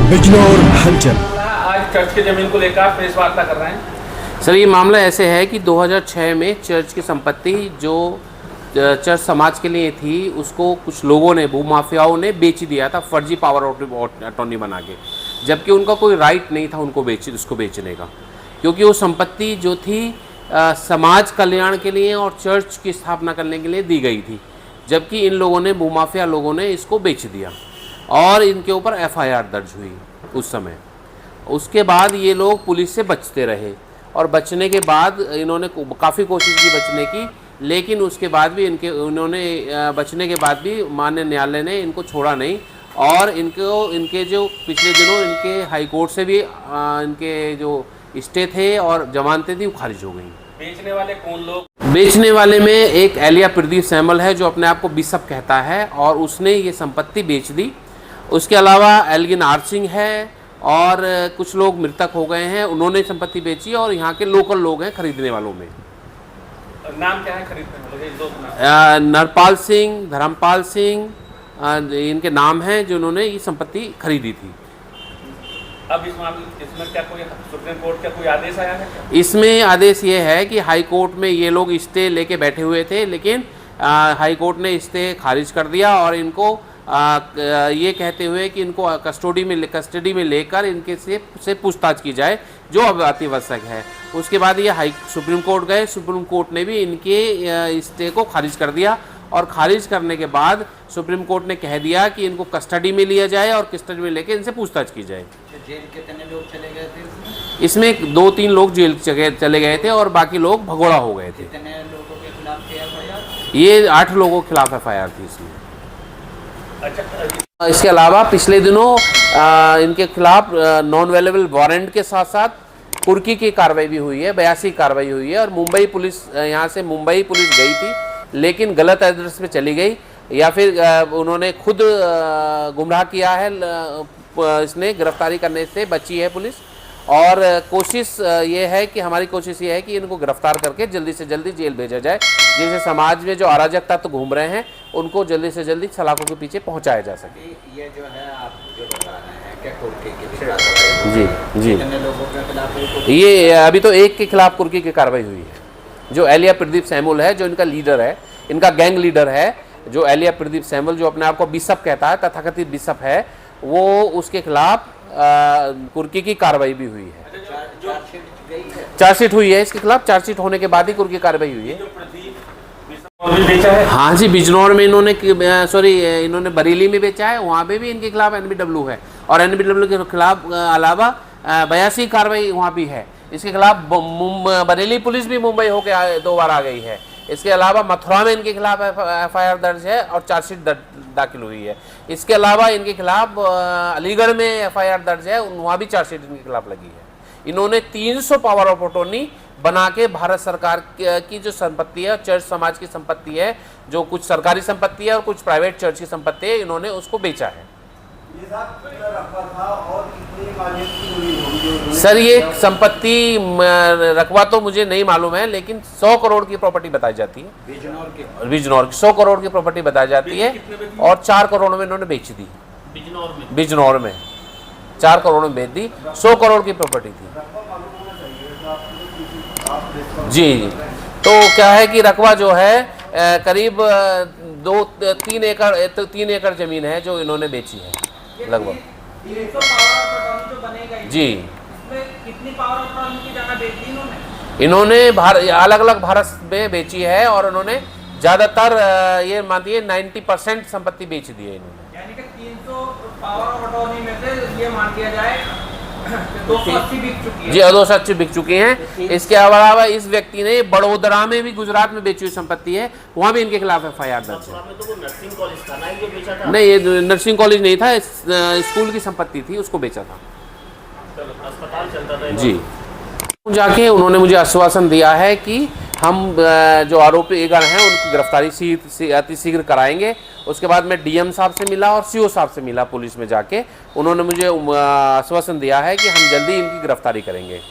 बिजनौर हलचल। आज चर्च की जमीन को लेकर आप प्रेस वार्ता कर रहे हैं। सर, ये मामला ऐसे है कि 2006 में चर्च की संपत्ति जो चर्च समाज के लिए थी उसको कुछ लोगों ने, भूमाफियाओं ने बेच दिया था फर्जी पावर ऑफ अटॉर्नी बना के, जबकि उनका कोई राइट नहीं था उसको बेचने का, क्योंकि वो संपत्ति जो थी समाज कल्याण के लिए और चर्च की स्थापना करने के लिए दी गई थी, जबकि इन लोगों ने, भूमाफिया लोगों ने इसको बेच दिया और इनके ऊपर एफआईआर दर्ज हुई उस समय। उसके बाद ये लोग पुलिस से बचते रहे और बचने के बाद इन्होंने काफ़ी कोशिश की बचने की, लेकिन उसके बाद भी इन्होंने बचने के बाद भी माननीय न्यायालय ने इनको छोड़ा नहीं और इनके जो पिछले दिनों इनके हाई कोर्ट से भी इनके जो स्टे थे और जमानतें थी वो खारिज हो गई। बेचने वाले कौन लोग? बेचने वाले में एक एलिया प्रदीप सैमुअल है जो अपने आप को बिशप कहता है और उसने ये संपत्ति बेच दी। उसके अलावा एल्गिन आर सिंह है और कुछ लोग मृतक हो गए हैं, उन्होंने संपत्ति बेची और यहाँ के लोकल लोग हैं खरीदने वालों में। नाम क्या है खरीदने वालों? नरपाल सिंह, धर्मपाल सिंह, इनके नाम हैं जो उन्होंने ये संपत्ति खरीदी थी। अब इसमें क्या कोई सुप्रीम कोर्ट का कोई आदेश आया है क्या? इसमें आदेश ये है कि हाई कोर्ट में ये लोग स्टे लेके बैठे हुए थे, लेकिन हाई कोर्ट ने स्टे खारिज कर दिया और इनको ये कहते हुए कि इनको कस्टडी में लेकर इनके से पूछताछ की जाए जो अब अतिआवश्यक है। उसके बाद ये सुप्रीम कोर्ट गए, सुप्रीम कोर्ट ने भी इनके स्टे को खारिज कर दिया और खारिज करने के बाद सुप्रीम कोर्ट ने कह दिया कि इनको कस्टडी में लिया जाए और कस्टडी में लेकर इनसे पूछताछ की जाए। जेल कितने लोग चले गए थे इसमें 2-3 लोग जेल चले गए थे और बाकी लोग भगोड़ा हो गए थे। कितने लोगों के खिलाफ एफआईआर? ये 8 लोगों के खिलाफ एफआईआर थी इसमें। अच्छा, इसके अलावा पिछले दिनों इनके खिलाफ नॉन अवेलेबल वारंट के साथ साथ कुर्की की कार्रवाई भी हुई है, 82 कार्रवाई हुई है और मुंबई पुलिस, यहाँ से मुंबई पुलिस गई थी लेकिन गलत एड्रेस पे चली गई या फिर उन्होंने खुद गुमराह किया है, इसने गिरफ्तारी करने से बची है पुलिस। और कोशिश ये है कि हमारी कोशिश ये है कि इनको गिरफ्तार करके जल्दी से जल्दी जेल भेजा जाए, जिससे समाज में जो अराजक तत्व घूम रहे हैं उनको जल्दी से जल्दी सलाखों के पीछे पहुंचाया जा सके। ये जो है आप जो बता रहे हैं क्या कुर्की की? जी, कितने लोगों के खिलाफ? ये अभी तो एक के खिलाफ कुर्की की कार्रवाई हुई है, जो एलिया प्रदीप सैमुअल है, जो इनका लीडर है, इनका गैंग लीडर है, जो एलिया प्रदीप सैमुअल जो अपने आप को बिशप कहता है, तथाकथित बिशप है, वो उसके खिलाफ कुर्की की कार्रवाई भी हुई है। चार्जशीट हुई है इसके खिलाफ, चार्जशीट होने के बाद ही कुर्की कार्रवाई हुई है। बेचा है? हाँ जी, बिजनौर में इन्होंने बरेली में बेचा है, वहाँ पे भी इनके खिलाफ एनबीडब्ल्यू है और एनबीडब्ल्यू के खिलाफ अलावा 82 कार्रवाई वहाँ भी है। इसके खिलाफ बरेली पुलिस भी मुंबई होकर 2 बार आ गई है। इसके अलावा मथुरा में इनके खिलाफ एफआईआर दर्ज है और चार्जशीट दाखिल हुई है। इसके अलावा इनके खिलाफ अलीगढ़ में एफआईआर दर्ज है, वहाँ भी चार्जशीट इनके खिलाफ लगी है। इन्होंने 300 पावर ऑफ अटॉर्नी बना के भारत सरकार की जो संपत्ति है, चर्च समाज की संपत्ति है, जो कुछ सरकारी संपत्ति है और कुछ प्राइवेट चर्च की संपत्ति है, इन्होंने उसको बेचा है। सर, ये संपत्ति रकबा तो मुझे नहीं मालूम है, लेकिन 100 करोड़ की प्रॉपर्टी बताई जाती है। बिजनौर की 100 करोड़ की प्रॉपर्टी बताई जाती है और 4 करोड़ में इन्होंने बेच दी। बिजनौर में 4 करोड़ में बेच दी, 100 करोड़ की प्रॉपर्टी थी। जी, तो क्या है कि रकबा जो है करीब 3 एकड़ जमीन है जो इन्होंने बेची है लगभग। जी, कितनी पावर ऑफ अटॉर्नी की जगह बेच दी इन्होंने? अलग अलग भारत में बेची है और उन्होंने ज़्यादातर ये मानिए 90% संपत्ति बेच दी है इन्होंने। यानी कि 300 पावर ऑफ अटॉर्नी में से ये मान लिया जाए 280 बिक चुकी है। जी, 280 बिक चुकी हैं। इसके अलावा इस व्यक्ति ने बड़ोदरा में भी, गुजरात में बेची हुई संपत्ति है, वहाँ भी इनके खिलाफ एफआईआर दर्ज है। नर्सिंग कॉलेज था ना, ये बेचा था? नहीं, ये नर्सिंग कॉलेज नहीं था, स्कूल की संपत्ति थी, उसको बेचा था। अस्पताल चलता था जी, जाके उन्होंने मुझे आश्वासन दिया है कि हम जो आरोपीगण हैं उनकी गिरफ्तारी अतिशीघ्र कराएंगे। उसके बाद मैं डीएम साहब से मिला और सीओ साहब से मिला पुलिस में जाके, उन्होंने मुझे आश्वासन दिया है कि हम जल्दी इनकी गिरफ्तारी करेंगे।